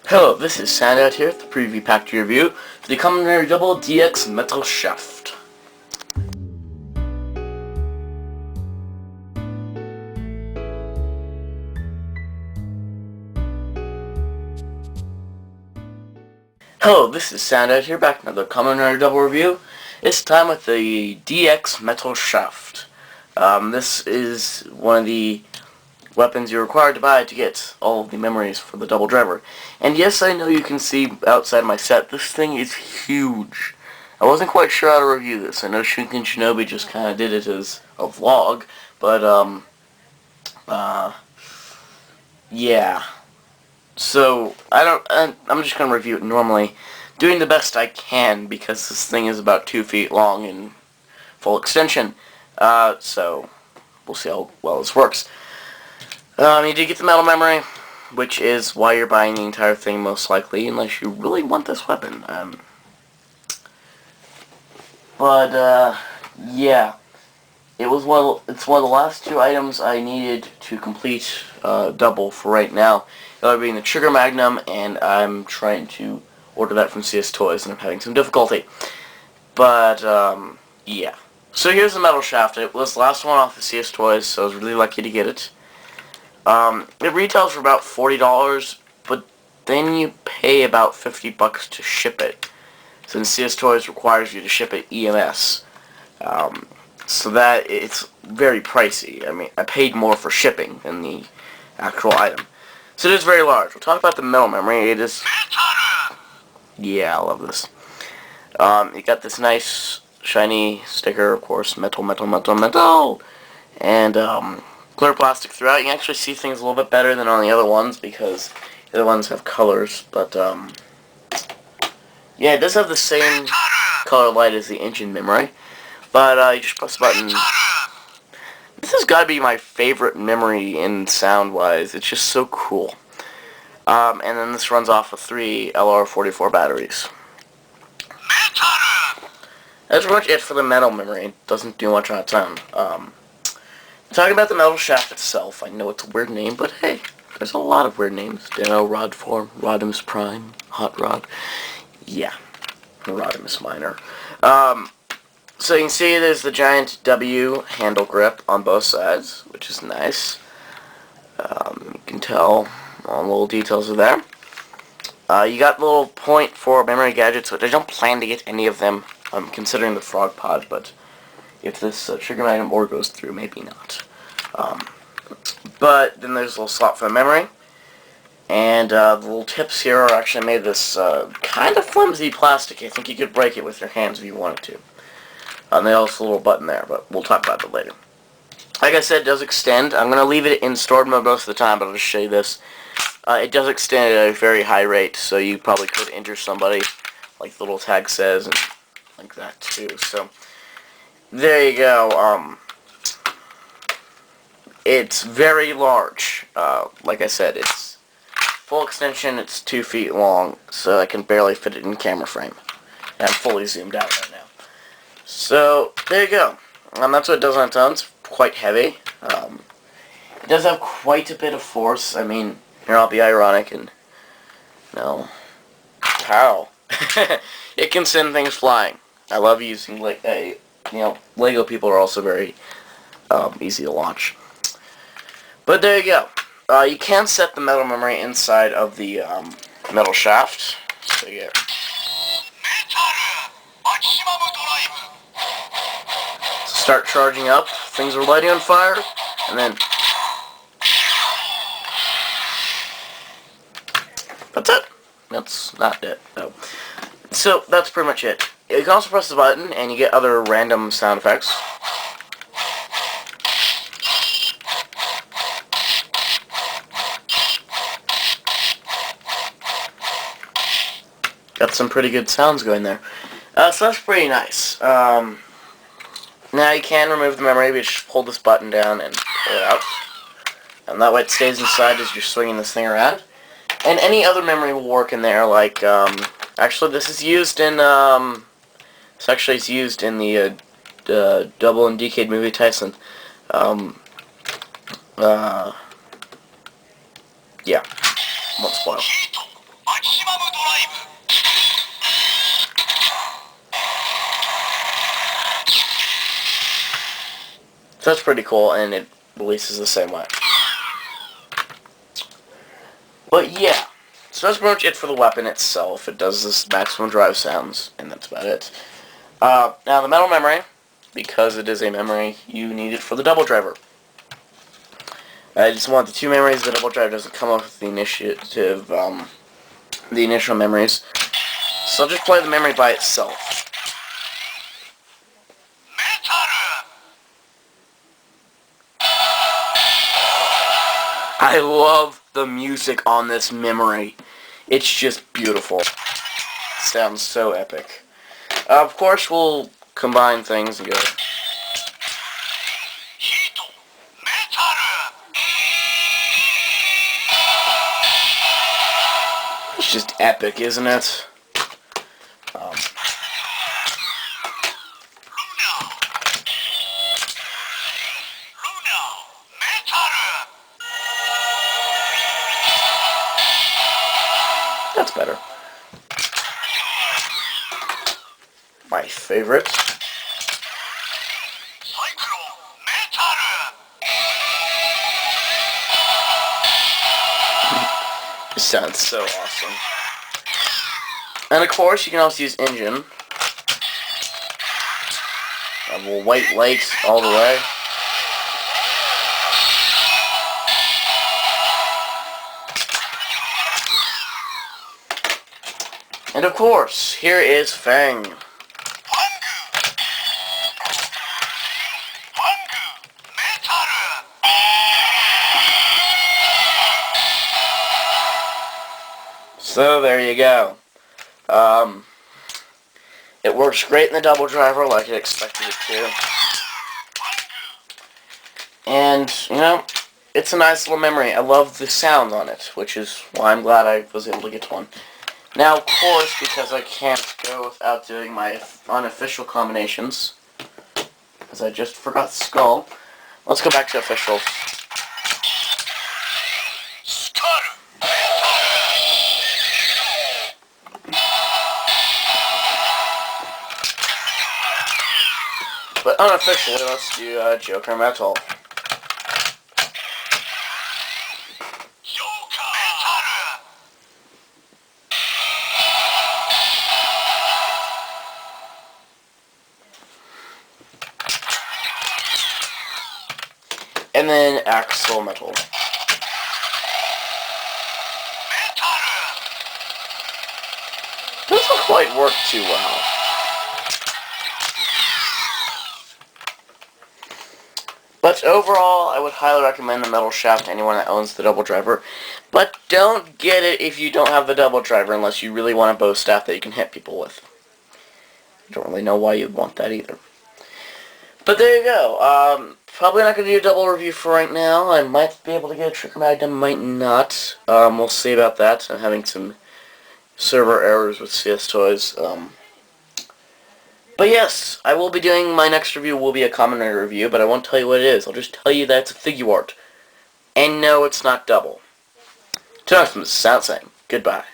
Hello, this is Soundout here with the preview pack to review for the Kamen Double DX Metal Shaft. Hello, this is Soundout here, back with another Kamen Double review. This time with the DX Metal Shaft. This is one of the weapons you're required to buy to get all of the memories for the double driver. And yes, I know you can see outside my set, this thing is huge. I wasn't quite sure how to review this. I know Shunkin Shinobi just kind of did it as a vlog, but, yeah. So, I'm just going to review it normally, doing the best I can, because this thing is about 2 feet long in full extension. So, we'll see how well this works. You did get the metal memory, which is why you're buying the entire thing most likely, unless you really want this weapon. Yeah. It's one of the last 2 items I needed to complete double for right now. The other being the Trigger Magnum, and I'm trying to order that from CS Toys, and I'm having some difficulty. But, yeah. So here's the metal shaft. It was the last one off the CS Toys, so I was really lucky to get it. It retails for about $40, but then you pay about $50 to ship it, since CS Toys requires you to ship it EMS. So that it's very pricey. I mean, I paid more for shipping than the actual item. So it is very large. We'll talk about the metal memory. It is... Yeah, I love this. You got this nice, shiny sticker, of course, metal, and, clear plastic throughout. You can actually see things a little bit better than on the other ones because the other ones have colors, but yeah, it does have the same color light as the engine memory, but you just press the button. This has got to be my favorite memory in sound-wise. It's just so cool. And then this runs off of 3 LR44 batteries. That's pretty much it for the metal memory. It doesn't do much on its own. Talking about the metal shaft itself, I know it's a weird name, but hey, there's a lot of weird names. Deno, Rod Form, Rodimus Prime, Hot Rod. Yeah, Rodimus Minor. So you can see there's the giant W handle grip on both sides, which is nice. You can tell all the little details are there. You got the little point for memory gadgets, which I don't plan to get any of them, considering the frog pod, but if this Trigger Magnum ore goes through, maybe not. But then there's a little slot for the memory. And the little tips here are actually made of this kind of flimsy plastic. I think you could break it with your hands if you wanted to. And there's also a little button there, but we'll talk about that later. Like I said, it does extend. I'm going to leave it in stored mode most of the time, but I'll just show you this. It does extend at a very high rate, so you probably could injure somebody, like the little tag says, and like that too. So there you go. It's very large. Like I said, it's full extension. It's 2 feet long, so I can barely fit it in camera frame. And I'm fully zoomed out right now. So there you go. That's what it does on its own. It's quite heavy. It does have quite a bit of force. I mean, here I'll be ironic and no, pow. It can send things flying. I love using Lego people are also very easy to launch. But there you go. You can set the metal memory inside of the metal shaft. So you get start charging up. Things are lighting on fire, and then that's it. That's not it. No. So that's pretty much it. You can also press the button, and you get other random sound effects. Got some pretty good sounds going there. So that's pretty nice. Now you can remove the memory, but you just pull this button down and pull it out. And that way it stays inside as you're swinging this thing around. And any other memory will work in there, like, actually this is used in, it's used in the, Double and Decade movie Tyson. Yeah. Won't spoil. So that's pretty cool, and it releases the same way. But yeah, so that's pretty much it for the weapon itself. It does this maximum drive sounds, and that's about it. Now the metal memory, because it is a memory, you need it for the double driver. I just want the two memories. The double drive doesn't come up with the initiative, the initial memories. So I'll just play the memory by itself. I love the music on this memory. It's just beautiful. Sounds so epic. Of course, we'll combine things and go. It's just epic, isn't it? That's better. My favorite. It sounds so awesome. And of course, you can also use engine. White lights all the way. And of course, here is Fang. So there you go. It works great in the double driver like I expected it to. And, you know, it's a nice little memory. I love the sound on it, which is why I'm glad I was able to get one. Now, of course, because I can't go without doing my unofficial combinations, because I just forgot Skull, let's go back to official. But unofficially, let's do Joker Metal. And then Axle Metal. Doesn't quite work too well. But overall, I would highly recommend the Metal Shaft to anyone that owns the double driver. But don't get it if you don't have the double driver unless you really want a bow staff that you can hit people with. I don't really know why you'd want that either. But there you go. Probably not going to do a double review for right now. I might be able to get a Trigger Magnum, might not. We'll see about that. I'm having some server errors with CS Toys. But yes, I will be doing, my next review will be a Kamen Rider review, but I won't tell you what it is. I'll just tell you that it's a figure art. And no, it's not double. Till next time, this is Sound saying goodbye.